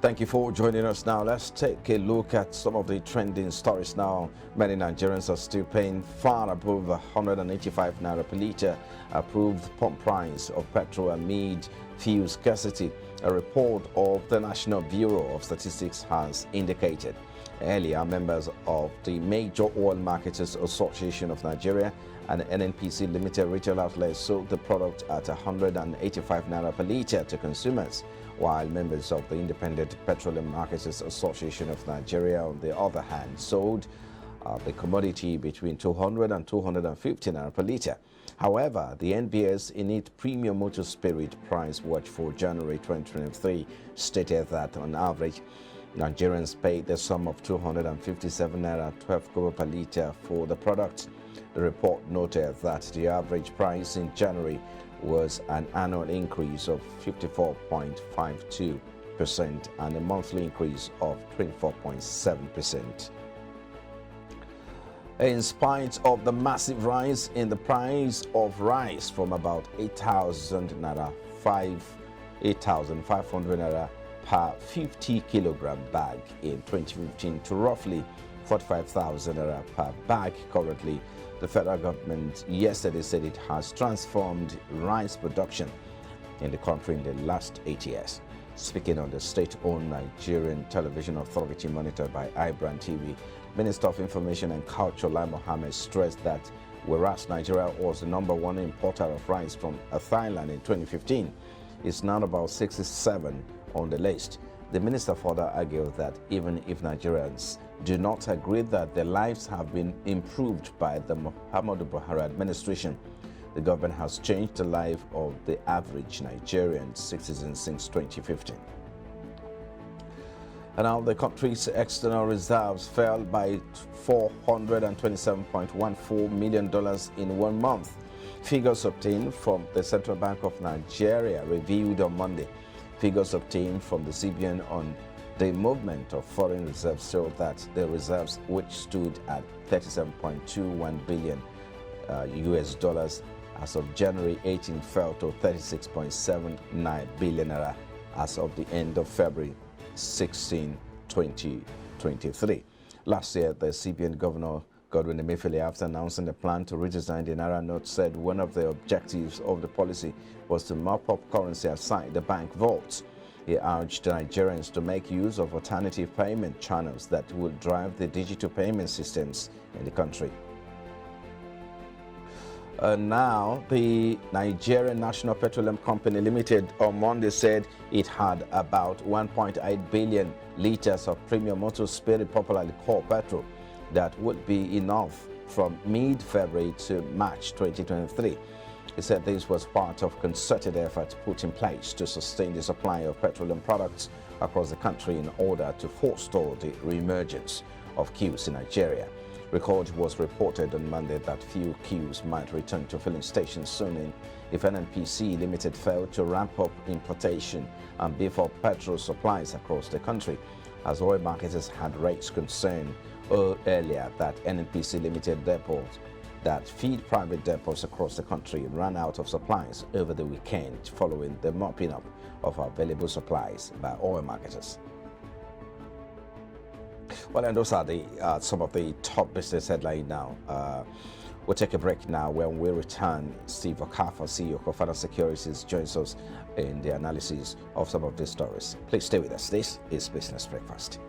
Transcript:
Thank you for joining us now. Let's take a look at some of the trending stories now. Many Nigerians are still paying far above 185 naira per litre approved pump price of petrol amid fuel scarcity. A report of the National Bureau of Statistics has indicated. Earlier, members of the Major Oil Marketers Association of Nigeria and NNPCL Limited retail outlets sold the product at 185 naira per litre to consumers, while members of the Independent Petroleum Marketers Association of Nigeria, on the other hand, sold the commodity between 200 and 250 naira per litre. However, the NBS Init Premium Motor Spirit Price Watch for January 2023 stated that on average, Nigerians paid the sum of 257 naira 12 kobo per litre for the product. The report noted that the average price in January was an annual increase of 54.52% and a monthly increase of 24.7%. In spite of the massive rise in the price of rice from about 8,000 naira 8,500 naira per 50 kilogram bag in 2015 to roughly 45,000 naira per bag currently, the federal government yesterday said it has transformed rice production in the country in the last 8 years. Speaking on the state-owned Nigerian television authority monitored by IBrandTV, Minister of Information and Culture Lai Mohammed stressed that whereas Nigeria was the #1 importer of rice from Thailand in 2015, it's now about 67 on the list. The minister further argued that even if Nigerians do not agree that their lives have been improved by the Muhammadu Buhari administration, the government has changed the life of the average Nigerian citizen since 2015. And now the country's external reserves fell by $427.14 million in 1 month. Figures obtained from the Central Bank of Nigeria revealed on Monday. Figures obtained from the CBN on the movement of foreign reserves showed that the reserves, which stood at 37.21 billion US dollars as of January 18, fell to 36.79 billion naira as of the end of February 16, 2023. Last year, the CBN Governor Godwin Emefiele, after announcing the plan to redesign the Naira note, said one of the objectives of the policy was to mop up currency outside the bank vaults. He urged Nigerians to make use of alternative payment channels that will drive the digital payment systems in the country. Now, the Nigerian National Petroleum Company Limited on Monday said it had about 1.8 billion litres of premium motor spirit, popularly called petrol, that would be enough from mid-February to March 2023. He said this was part of concerted efforts put in place to sustain the supply of petroleum products across the country in order to forestall the reemergence of queues in Nigeria. Record was reported on Monday that few queues might return to filling stations soon if NNPCL Limited failed to ramp up importation and beef up petrol supplies across the country, as oil marketers had raised concern earlier that NNPCL Limited depots that feed private depots across the country ran out of supplies over the weekend following the mopping up of available supplies by oil marketers. Well, and those are the some of the top business headlines now. We'll take a break now. When we return, Steve Okafor, CEO of Kofana Securities, joins us in the analysis of some of these stories. Please stay with us. This is Business Breakfast.